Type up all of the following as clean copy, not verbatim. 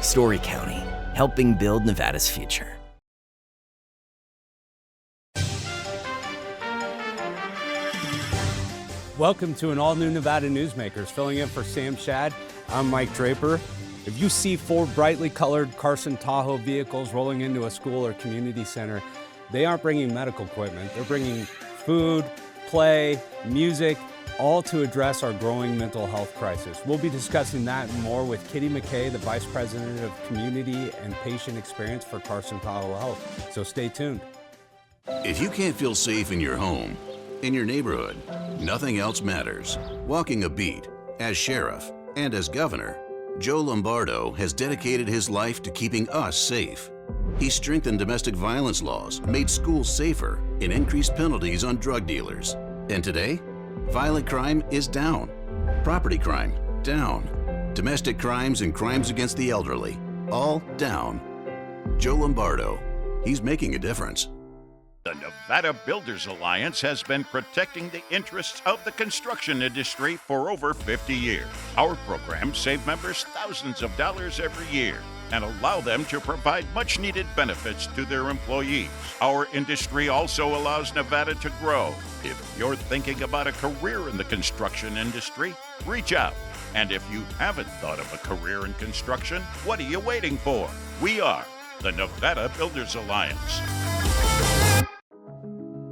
Story County, helping build Nevada's future. Welcome to an all-new Nevada Newsmakers. Filling in for Sam Shad, I'm Mike Draper. If you see 4 brightly colored Carson Tahoe vehicles rolling into a school or community center, they aren't bringing medical equipment. They're bringing food, play, music, all to address our growing mental health crisis. We'll be discussing that and more with Kitty McKay, the Vice President of Community and Patient Experience for Carson Tahoe Health. So stay tuned. If you can't feel safe in your home, in your neighborhood, nothing else matters. Walking a beat, as sheriff and as governor, Joe Lombardo has dedicated his life to keeping us safe. He strengthened domestic violence laws, made schools safer, and increased penalties on drug dealers. And today, violent crime is down. Property crime, down. Domestic crimes and crimes against the elderly, all down. Joe Lombardo, he's making a difference. The Nevada Builders Alliance has been protecting the interests of the construction industry for over 50 years. Our programs save members thousands of dollars every year and allow them to provide much-needed benefits to their employees. Our industry also allows Nevada to grow. If you're thinking about a career in the construction industry, reach out. And if you haven't thought of a career in construction, what are you waiting for? We are the Nevada Builders Alliance.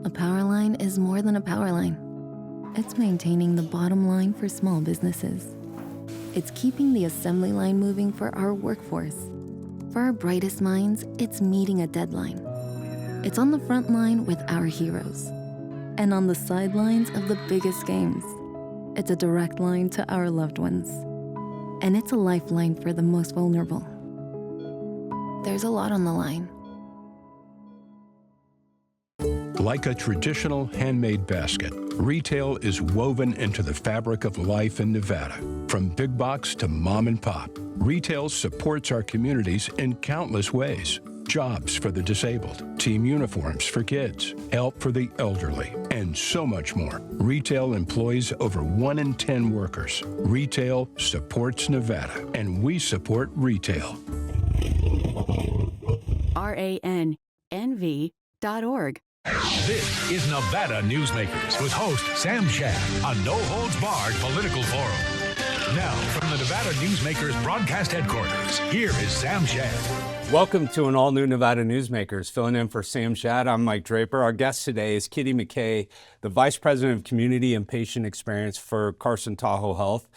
A power line is more than a power line. It's maintaining the bottom line for small businesses. It's keeping the assembly line moving for our workforce. For our brightest minds, it's meeting a deadline. It's on the front line with our heroes. And on the sidelines of the biggest games. It's a direct line to our loved ones. And it's a lifeline for the most vulnerable. There's a lot on the line. Like a traditional handmade basket, retail is woven into the fabric of life in Nevada. From big box to mom and pop, retail supports our communities in countless ways. Jobs for the disabled, team uniforms for kids, help for the elderly, and so much more. Retail employs over 1 in 10 workers. Retail supports Nevada, and we support retail. RANNV.org. This is Nevada Newsmakers with host Sam Shad, a no-holds-barred political forum. Now, from the Nevada Newsmakers broadcast headquarters, here is Sam Shad. Welcome to an all-new Nevada Newsmakers. Filling in for Sam Shad, I'm Mike Draper. Our guest today is Kitty McKay, the Vice President of Community and Patient Experience for Carson Tahoe Health.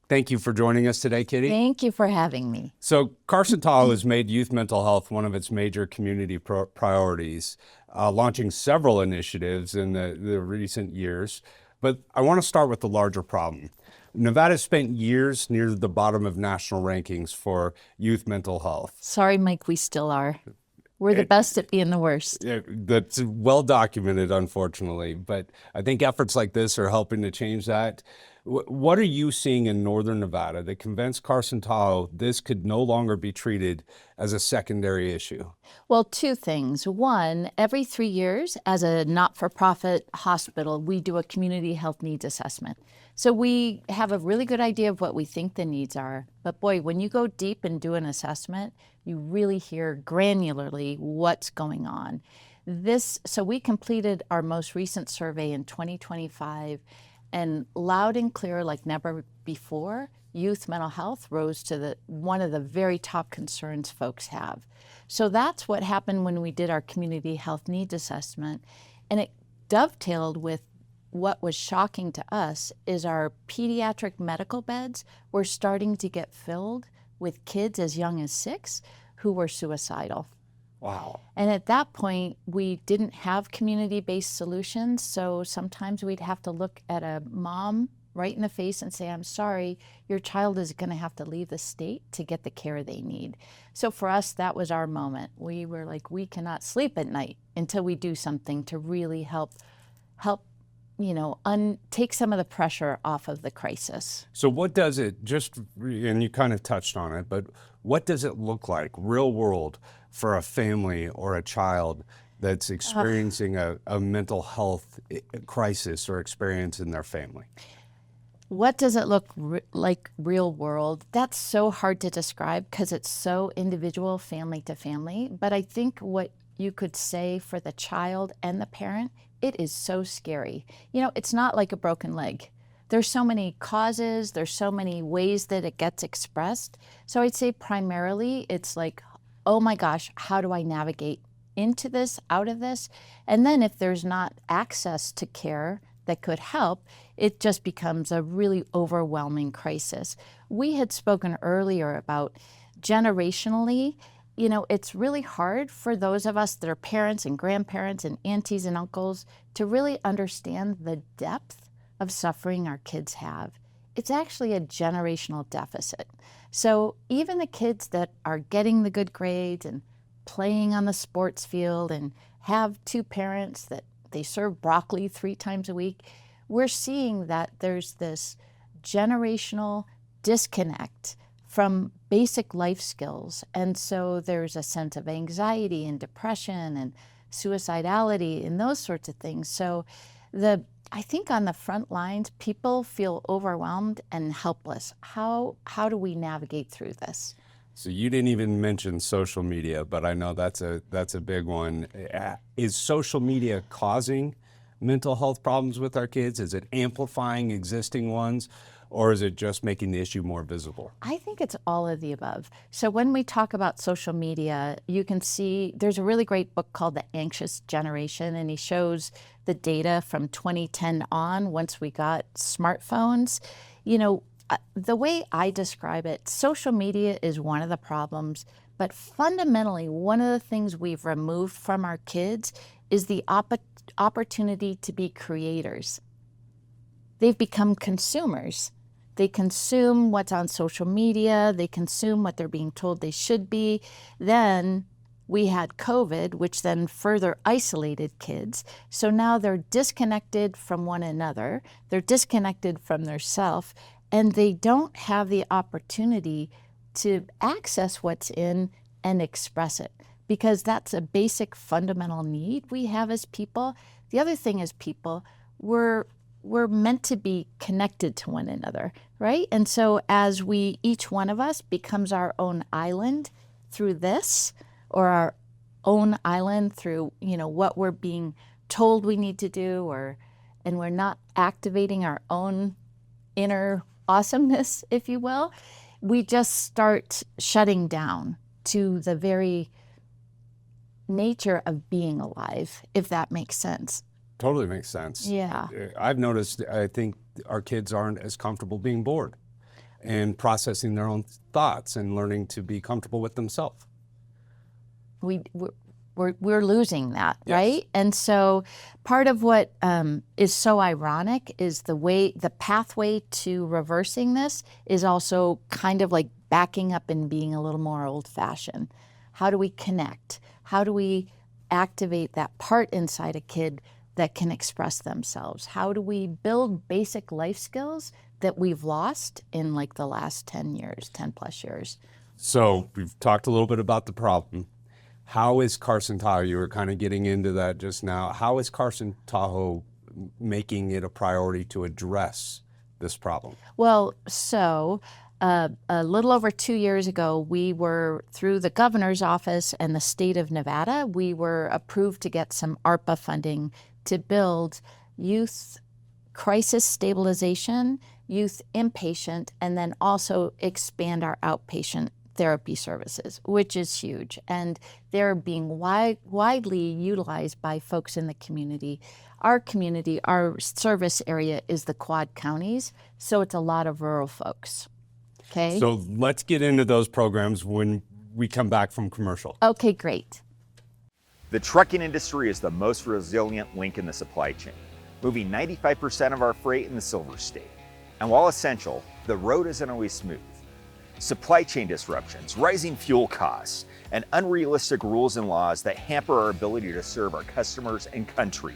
Thank you for joining us today, Kitty. Thank you for having me. So Carson Tahoe has made youth mental health one of its major community priorities, launching several initiatives in the recent years. But I want to start with the larger problem. Nevada spent years near the bottom of national rankings for youth mental health. Sorry, Mike, we still are. We're the best at being the worst. That's well documented, unfortunately. But I think efforts like this are helping to change that. What are you seeing in Northern Nevada that convinced Carson Tahoe this could no longer be treated as a secondary issue? Well, 2 things. One, every 3 years, as a not-for-profit hospital, we do a community health needs assessment. So we have a really good idea of what we think the needs are. But boy, when you go deep and do an assessment, you really hear granularly what's going on. So we completed our most recent survey in 2025, and loud and clear, like never before, youth mental health rose to one of the very top concerns folks have. So that's what happened when we did our community health needs assessment. And it dovetailed with what was shocking to us is our pediatric medical beds were starting to get filled with kids as young as 6 who were suicidal. Wow. And at that point, we didn't have community-based solutions, so sometimes we'd have to look at a mom right in the face and say, I'm sorry, your child is going to have to leave the state to get the care they need. So for us, that was our moment. We were like, we cannot sleep at night until we do something to really help take some of the pressure off of the crisis. So what does it, and you kind of touched on it, but what does it look like, real world, for a family or a child that's experiencing a mental health crisis or experience in their family? What does it look like real world? That's so hard to describe because it's so individual, family to family. But I think what you could say for the child and the parent, it is so scary. You know, it's not like a broken leg. There's so many causes, there's so many ways that it gets expressed. So I'd say primarily it's like, oh my gosh, how do I navigate into this, out of this? And then if there's not access to care that could help, it just becomes a really overwhelming crisis. We had spoken earlier about generationally, you know, it's really hard for those of us that are parents and grandparents and aunties and uncles to really understand the depth of suffering our kids have. It's actually a generational deficit. So even the kids that are getting the good grades and playing on the sports field and have two parents that they serve broccoli 3 times a week, we're seeing that there's this generational disconnect from basic life skills. And so there's a sense of anxiety and depression and suicidality and those sorts of things. So I think on the front lines, people feel overwhelmed and helpless. How do we navigate through this? So you didn't even mention social media, but I know that's a big one. Is social media causing mental health problems with our kids? Is it amplifying existing ones? Or is it just making the issue more visible? I think it's all of the above. So when we talk about social media, you can see there's a really great book called The Anxious Generation, and he shows the data from 2010 on, once we got smartphones. You know, the way I describe it, social media is one of the problems, but fundamentally, one of the things we've removed from our kids is the opportunity to be creators. They've become consumers. They consume what's on social media. They consume what they're being told they should be. Then we had COVID, which then further isolated kids. So now they're disconnected from one another. They're disconnected from their self, and they don't have the opportunity to access what's in and express it, because that's a basic fundamental need we have as people. The other thing is people, we're meant to be connected to one another, right? And so as each one of us becomes our own island through this, or our own island through, you know, what we're being told we need to do, and we're not activating our own inner awesomeness, if you will, we just start shutting down to the very nature of being alive, if that makes sense. Totally makes sense. Yeah. I've noticed, I think our kids aren't as comfortable being bored and processing their own thoughts and learning to be comfortable with themselves. We're losing that, Yes. right? And so part of what is so ironic is the pathway to reversing this is also kind of like backing up and being a little more old-fashioned. How do we connect? How do we activate that part inside a kid that can express themselves? How do we build basic life skills that we've lost in like the last 10 plus years? So we've talked a little bit about the problem. How is Carson Tahoe, you were kind of getting into that just now, how is Carson Tahoe making it a priority to address this problem? Well, so a little over 2 years ago, we were, through the governor's office and the state of Nevada, we were approved to get some ARPA funding to build youth crisis stabilization, youth inpatient, and then also expand our outpatient therapy services, which is huge. And they're being widely utilized by folks in the community. Our service area is the Quad Counties, so it's a lot of rural folks. Okay. So let's get into those programs when we come back from commercial. Okay, great. The trucking industry is the most resilient link in the supply chain, moving 95% of our freight in the Silver State. And while essential, the road isn't always smooth. Supply chain disruptions, rising fuel costs, and unrealistic rules and laws that hamper our ability to serve our customers and country.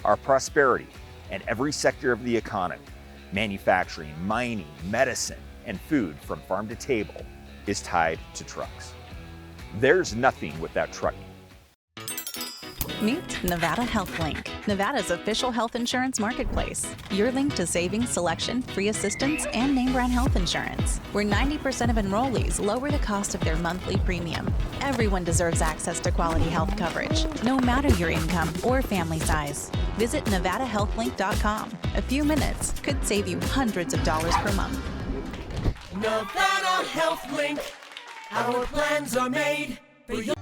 Our prosperity and every sector of the economy, manufacturing, mining, medicine, and food from farm to table, is tied to trucks. There's nothing without trucking. Meet Nevada Health Link, Nevada's official health insurance marketplace. Your link to savings, selection, free assistance, and name brand health insurance, where 90% of enrollees lower the cost of their monthly premium. Everyone deserves access to quality health coverage, no matter your income or family size. Visit NevadaHealthLink.com. A few minutes could save you hundreds of dollars per month. Nevada Health Link. Our plans are made for you.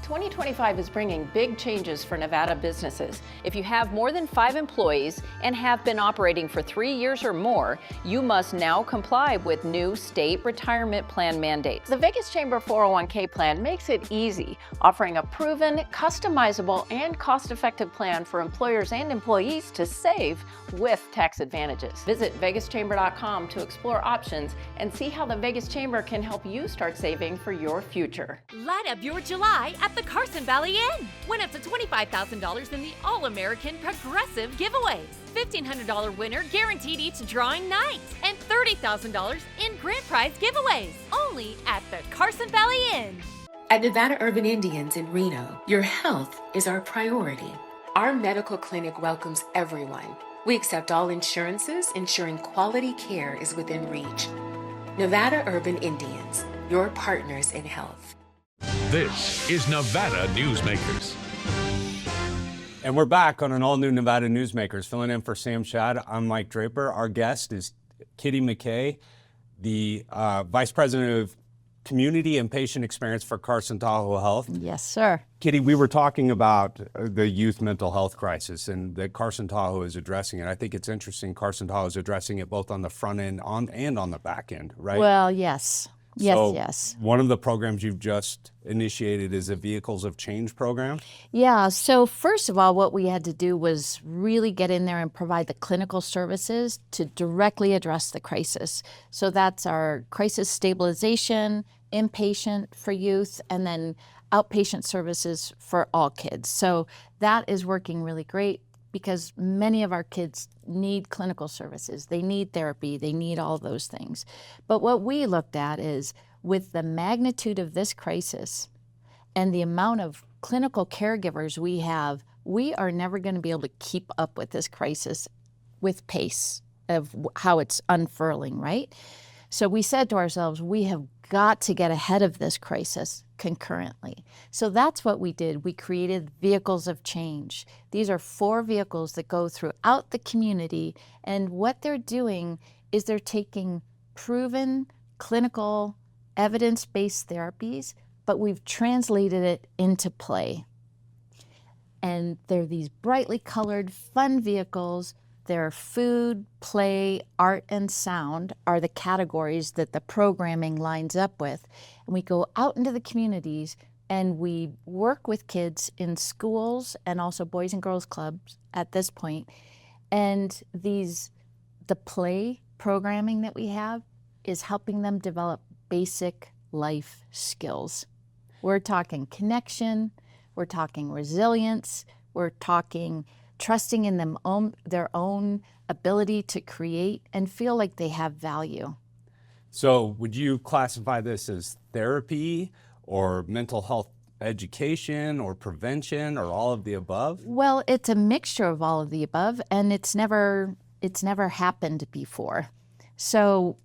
2025 is bringing big changes for Nevada businesses. If you have more than 5 employees and have been operating for 3 years or more, you must now comply with new state retirement plan mandates. The Vegas Chamber 401k plan makes it easy, offering a proven, customizable, and cost-effective plan for employers and employees to save with tax advantages. Visit vegaschamber.com to explore options and see how the Vegas Chamber can help you start saving for your future. Light up your July at the Carson Valley Inn. Win up to $25,000 in the All-American Progressive giveaways. $1,500 winner guaranteed each drawing night. And $30,000 in grand prize giveaways. Only at the Carson Valley Inn. At Nevada Urban Indians in Reno, your health is our priority. Our medical clinic welcomes everyone. We accept all insurances, ensuring quality care is within reach. Nevada Urban Indians, your partners in health. This is Nevada Newsmakers. And we're back on an all-new Nevada Newsmakers. Filling in for Sam Shad, I'm Mike Draper. Our guest is Kitty McKay, the Vice President of Community and Patient Experience for Carson Tahoe Health. Yes, sir. Kitty, we were talking about the youth mental health crisis and that Carson Tahoe is addressing it. I think it's interesting Carson Tahoe is addressing it both on the front end and on the back end, right? Well, yes. Yes. One of the programs you've just initiated is a Vehicles of Change program. Yeah, so first of all, what we had to do was really get in there and provide the clinical services to directly address the crisis. So that's our crisis stabilization, inpatient for youth, and then outpatient services for all kids. So that is working really great because many of our kids need clinical services. They need therapy. They need all those things. But what we looked at is with the magnitude of this crisis and the amount of clinical caregivers we have, we are never going to be able to keep up with this crisis with pace of how it's unfurling, right? So we said to ourselves, we have got to get ahead of this crisis concurrently. So that's what we did. We created Vehicles of Change. These are 4 vehicles that go throughout the community, and what they're doing is they're taking proven clinical evidence-based therapies, but we've translated it into play. And they're these brightly colored, fun vehicles. Their food, play, art, and sound are the categories that the programming lines up with. And we go out into the communities and we work with kids in schools and also boys and girls clubs at this point. And the play programming that we have is helping them develop basic life skills. We're talking connection, we're talking resilience, we're talking trusting in their own ability to create and feel like they have value. So would you classify this as therapy or mental health education or prevention or all of the above? Well, it's a mixture of all of the above, and it's never happened before. So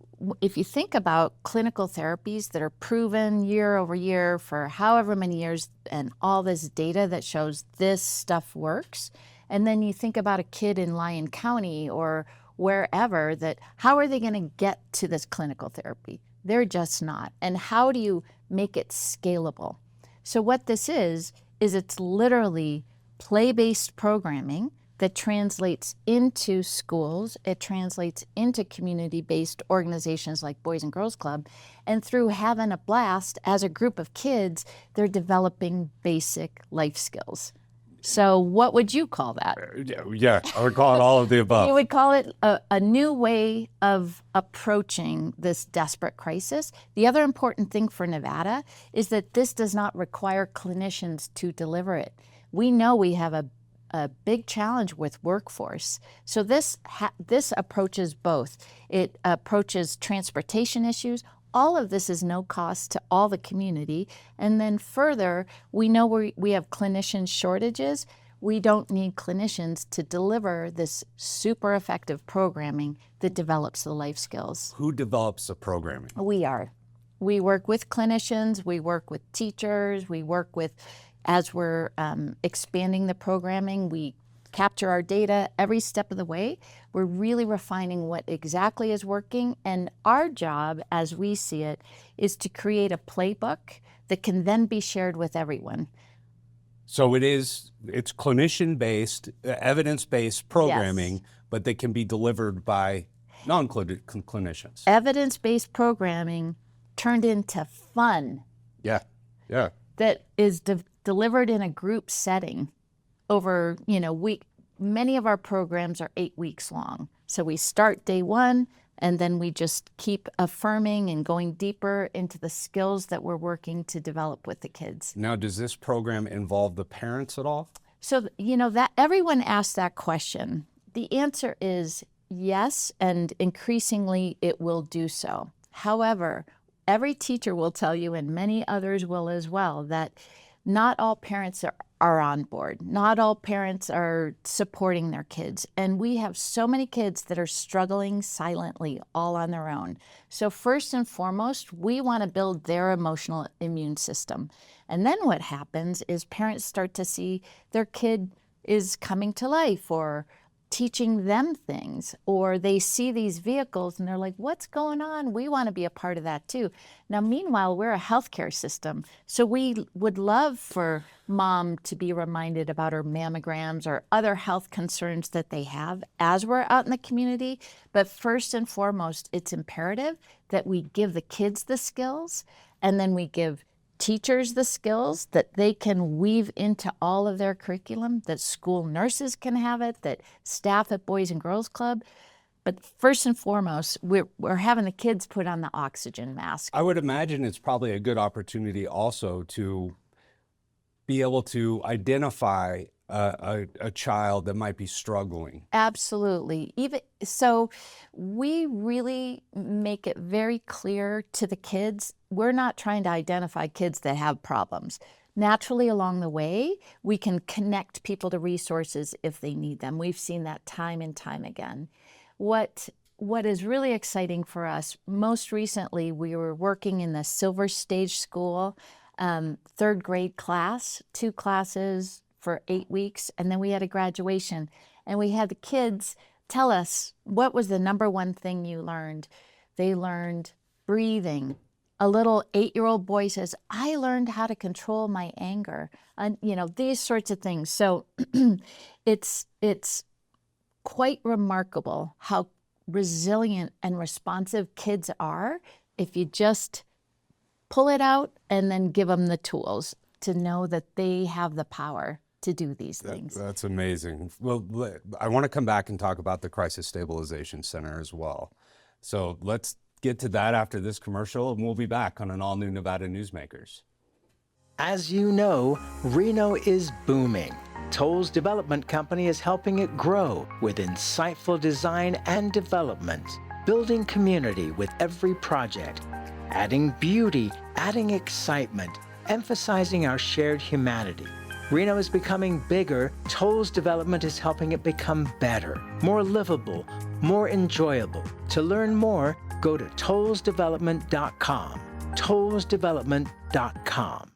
if you think about clinical therapies that are proven year over year for however many years and all this data that shows this stuff works, and then you think about a kid in Lyon County or wherever that, how are they going to get to this clinical therapy? They're just not. And how do you make it scalable? So what this is it's literally play-based programming that translates into schools, it translates into community-based organizations like Boys and Girls Club, and through having a blast as a group of kids, they're developing basic life skills. So what would you call that? Yeah, I would call it all of the above. You would call it a new way of approaching this desperate crisis. The other important thing for Nevada is that this does not require clinicians to deliver it. We know we have a big challenge with workforce. So this approaches both. It approaches transportation issues, all of this is no cost to all the community. And then further, we know we have clinician shortages. We don't need clinicians to deliver this super effective programming that develops the life skills. Who develops the programming? We are. We work with clinicians, we work with teachers, we work with, as we're expanding the programming, we capture our data every step of the way. We're really refining what exactly is working, and our job, as we see it, is to create a playbook that can then be shared with everyone. So it's clinician-based, evidence-based programming, Yes. but they can be delivered by non-clinicians. Evidence-based programming turned into fun. Yeah. That is delivered in a group setting over, many of our programs are 8 weeks long. So we start day one, and then we just keep affirming and going deeper into the skills that we're working to develop with the kids. Now, does this program involve the parents at all? So, that everyone asks that question. The answer is yes, and increasingly it will do so. However, every teacher will tell you, and many others will as well, that not all parents are on board. Not all parents are supporting their kids. And we have so many kids that are struggling silently all on their own. So first and foremost, we want to build their emotional immune system. And then what happens is parents start to see their kid is coming to life or teaching them things, or they see these vehicles and they're like, what's going on? We want to be a part of that too. Now, meanwhile, we're a healthcare system, so we would love for mom to be reminded about her mammograms or other health concerns that they have as we're out in the community. But first and foremost, it's imperative that we give the kids the skills, and then we give teachers the skills that they can weave into all of their curriculum, that school nurses can have it, that staff at Boys and Girls Club. But first and foremost, we're having the kids put on the oxygen mask. I would imagine it's probably a good opportunity also to be able to identify a child that might be struggling. Absolutely. Even so, we really make it very clear to the kids, we're not trying to identify kids that have problems. Naturally, along the way, we can connect people to resources if they need them. We've seen that time and time again. What is really exciting for us, most recently, we were working in the Silver Stage School, third grade class, 2 classes for 8 weeks, and then we had a graduation, and we had the kids tell us, what was the number one thing you learned? They learned breathing. A little 8-year-old boy says, I learned how to control my anger, and these sorts of things. So it's quite remarkable how resilient and responsive kids are if you just pull it out and then give them the tools to know that they have the power to do these things. That's amazing. Well, I want to come back and talk about the Crisis Stabilization Center as well. So let's get to that after this commercial, and we'll be back on an all-new Nevada Newsmakers. As you know, Reno is booming. Toll's development company is helping it grow with insightful design and development, building community with every project, adding beauty, adding excitement, emphasizing our shared humanity. Reno is becoming bigger. Toll's development is helping it become better, more livable, more enjoyable. To learn more, go to tollsdevelopment.com. tollsdevelopment.com.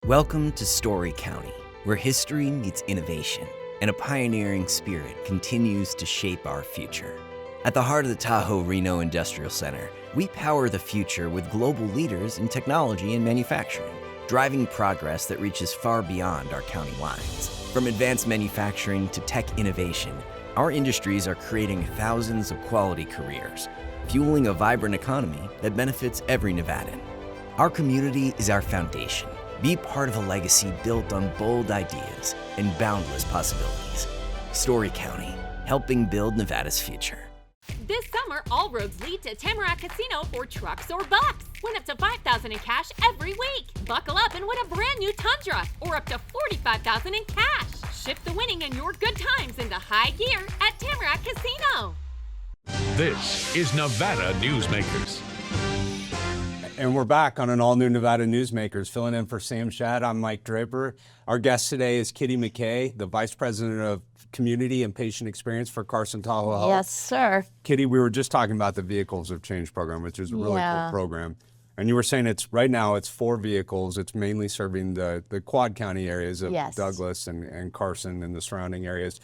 Welcome to Story County, where history meets innovation and a pioneering spirit continues to shape our future. At the heart of the Tahoe Reno Industrial Center, we power the future with global leaders in technology and manufacturing, driving progress that reaches far beyond our county lines. From advanced manufacturing to tech innovation, our industries are creating thousands of quality careers. fueling a vibrant economy that benefits every Nevadan. Our community is our foundation. Be part of a legacy built on bold ideas and boundless possibilities. Story County, helping build Nevada's future. This summer, all roads lead to Tamarack Casino for trucks or bucks. Win up to $5,000 in cash every week. Buckle up and win a brand new Tundra or up to $45,000 in cash. Shift the winning and your good times into high gear at Tamarack Casino. This is Nevada Newsmakers. And we're back on an all-new Nevada Newsmakers. Filling in for Sam Shad, I'm Mike Draper. Our guest today is Kitty McKay, the Vice President of Community and Patient Experience for Carson Tahoe Health. Yes, sir. Kitty, we were just talking about the Vehicles of Change program, which is a really cool program. And you were saying right now it's 4 vehicles. It's mainly serving the Quad County areas of Douglas and Carson and the surrounding areas.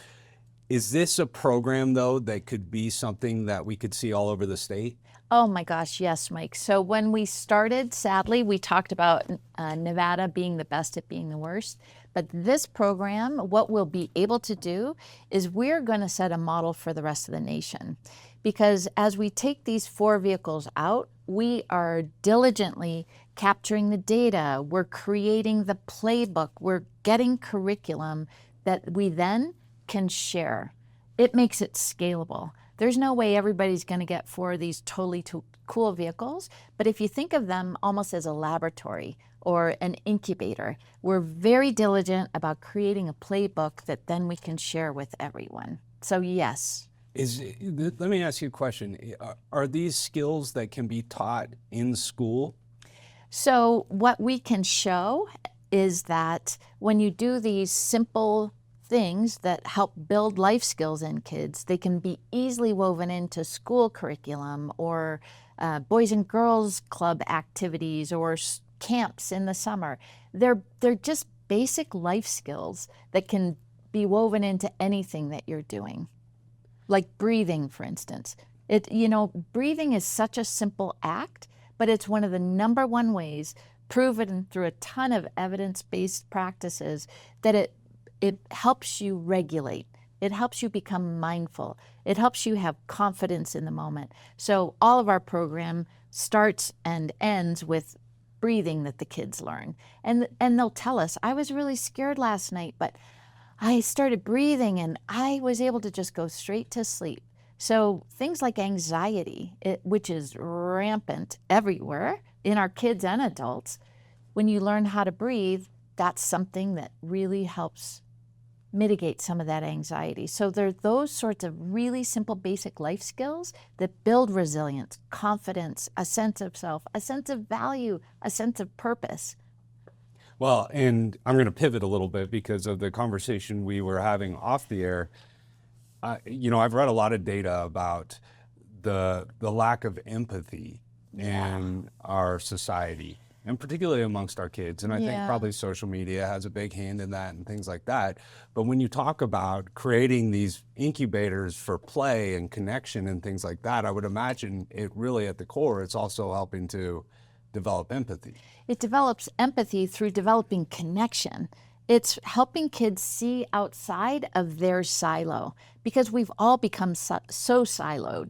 Is this a program, though, that could be something that we could see all over the state? Oh my gosh, yes, Mike. So when we started, sadly, we talked about Nevada being the best at being the worst. But this program, what we'll be able to do is we're going to set a model for the rest of the nation. Because as we take these 4 vehicles out, we are diligently capturing the data. We're creating the playbook. We're getting curriculum that we then can share. It makes it scalable. There's no way everybody's going to get 4 of these totally cool vehicles, but if you think of them almost as a laboratory or an incubator, we're very diligent about creating a playbook that then we can share with everyone. So yes. Let me ask you a question. Are these skills that can be taught in school? So what we can show is that when you do these simple things that help build life skills in kids, they can be easily woven into school curriculum or Boys and Girls Club activities or camps in the summer. They're just basic life skills that can be woven into anything that you're doing. Like breathing, for instance. Breathing is such a simple act, but it's one of the number 1 ways, proven through a ton of evidence-based practices, that it helps you regulate. It helps you become mindful. It helps you have confidence in the moment. So all of our program starts and ends with breathing that the kids learn. And they'll tell us, I was really scared last night, but I started breathing and I was able to just go straight to sleep. So things like anxiety, which is rampant everywhere in our kids and adults, when you learn how to breathe, that's something that really helps mitigate some of that anxiety. So there are those sorts of really simple basic life skills that build resilience, confidence, a sense of self, a sense of value, a sense of purpose. Well, and I'm going to pivot a little bit because of the conversation we were having off the air. I've read a lot of data about the lack of empathy in our society, and particularly amongst our kids. And I think probably social media has a big hand in that and things like that. But when you talk about creating these incubators for play and connection and things like that, I would imagine it really at the core, it's also helping to develop empathy. It develops empathy through developing connection. It's helping kids see outside of their silo, because we've all become so siloed.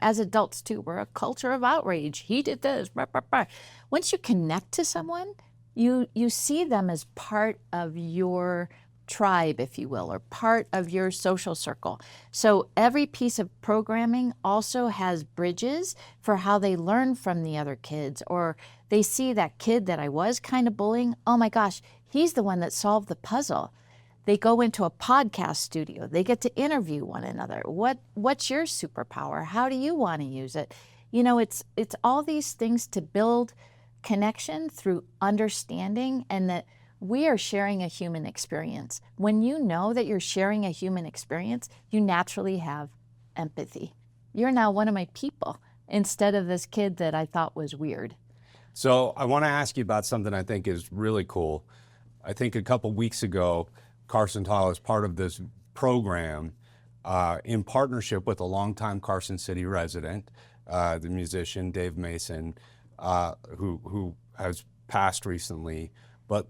As adults too, we're a culture of outrage. He did this. Blah, blah, blah. Once you connect to someone, you see them as part of your tribe, if you will, or part of your social circle. So every piece of programming also has bridges for how they learn from the other kids, or they see that kid that I was kind of bullying. Oh my gosh, he's the one that solved the puzzle. They go into a podcast studio. They get to interview one another. What's your superpower? How do you want to use it? It's all these things to build connection through understanding, and that we are sharing a human experience. When you know that you're sharing a human experience, you naturally have empathy. You're now one of my people instead of this kid that I thought was weird. So I want to ask you about something I think is really cool. I think a couple weeks ago, Carson Tahoe is part of this program in partnership with a longtime Carson City resident, the musician Dave Mason, who has passed recently. But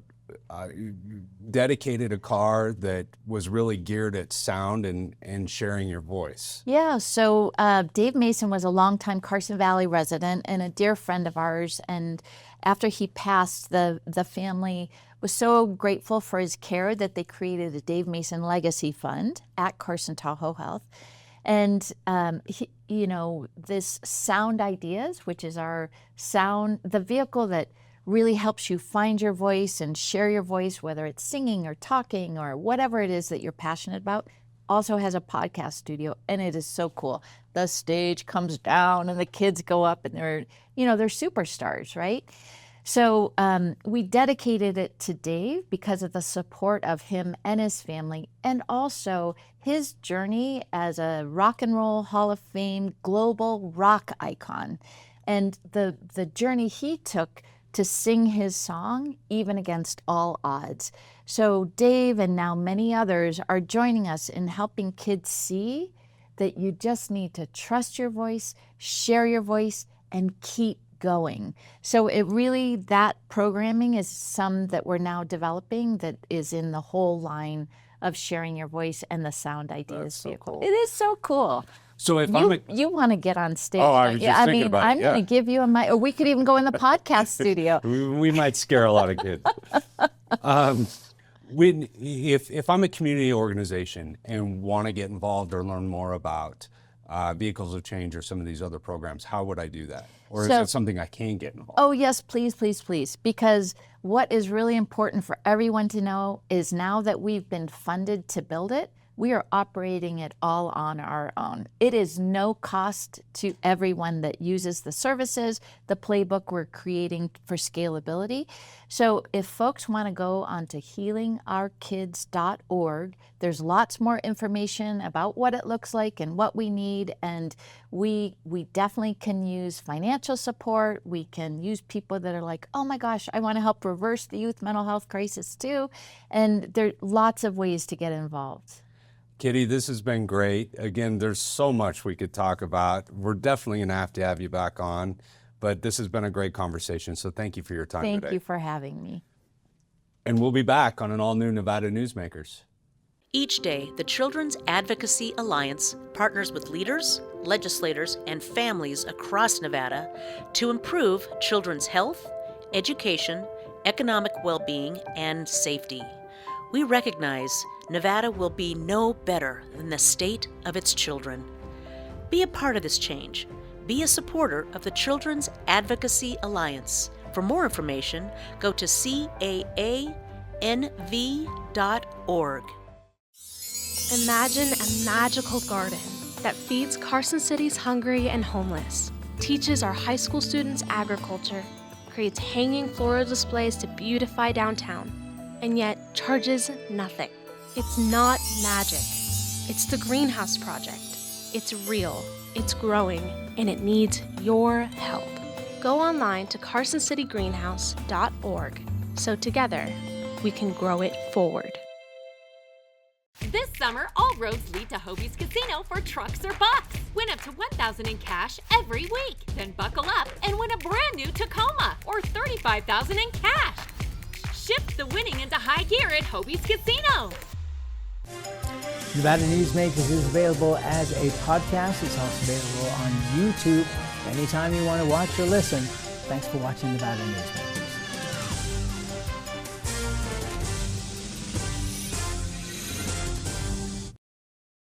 dedicated a car that was really geared at sound and sharing your voice. Yeah, so Dave Mason was a longtime Carson Valley resident and a dear friend of ours. And after he passed, the family was so grateful for his care that they created a Dave Mason Legacy Fund at Carson Tahoe Health. And, this Sound Ideas, which is our the vehicle that really helps you find your voice and share your voice, whether it's singing or talking or whatever it is that you're passionate about, also has a podcast studio, and it is so cool. The stage comes down and the kids go up and they're superstars, right? So we dedicated it to Dave because of the support of him and his family, and also his journey as a Rock and Roll Hall of Fame global rock icon, and the journey he took to sing his song even against all odds. So Dave and now many others are joining us in helping kids see that you just need to trust your voice, share your voice, and keep going. So that programming is some that we're now developing that is in the whole line of sharing your voice and the Sound Ideas vehicle. Cool. It is so cool. So if you want to get on stage? Oh, I was just thinking about it. I'm going to give you a mic, or we could even go in the podcast studio. We might scare a lot of kids. If I'm a community organization and want to get involved or learn more about Vehicles of Change or some of these other programs, how would I do that? Or is that something I can get involved? Oh yes, please, please, please. Because what is really important for everyone to know is now that we've been funded to build it, we are operating it all on our own. It is no cost to everyone that uses the services, the playbook we're creating for scalability. So if folks want to go onto healingourkids.org, there's lots more information about what it looks like and what we need. And we definitely can use financial support. We can use people that are like, oh my gosh, I want to help reverse the youth mental health crisis too. And there are lots of ways to get involved. Kitty, this has been great. Again, there's so much we could talk about. We're definitely going to have you back on, but this has been a great conversation, so thank you for your time today. Thank you for having me. And we'll be back on an all-new Nevada Newsmakers. Each day, the Children's Advocacy Alliance partners with leaders, legislators, and families across Nevada to improve children's health, education, economic well-being, and safety. We recognize Nevada will be no better than the state of its children. Be a part of this change. Be a supporter of the Children's Advocacy Alliance. For more information, go to caanv.org. Imagine a magical garden that feeds Carson City's hungry and homeless, teaches our high school students agriculture, creates hanging floral displays to beautify downtown, and yet charges nothing. It's not magic. It's the Greenhouse Project. It's real, it's growing, and it needs your help. Go online to carsоncitygreenhouse.org so together we can grow it forward. This summer, all roads lead to Hobie's Casino for trucks or bucks. Win up to $1,000 in cash every week. Then buckle up and win a brand new Tacoma or $35,000 in cash. Shift the winning into high gear at Hobie's Casino. Nevada Newsmakers is available as a podcast. It's also available on YouTube anytime you want to watch or listen. Thanks for watching Nevada Newsmakers.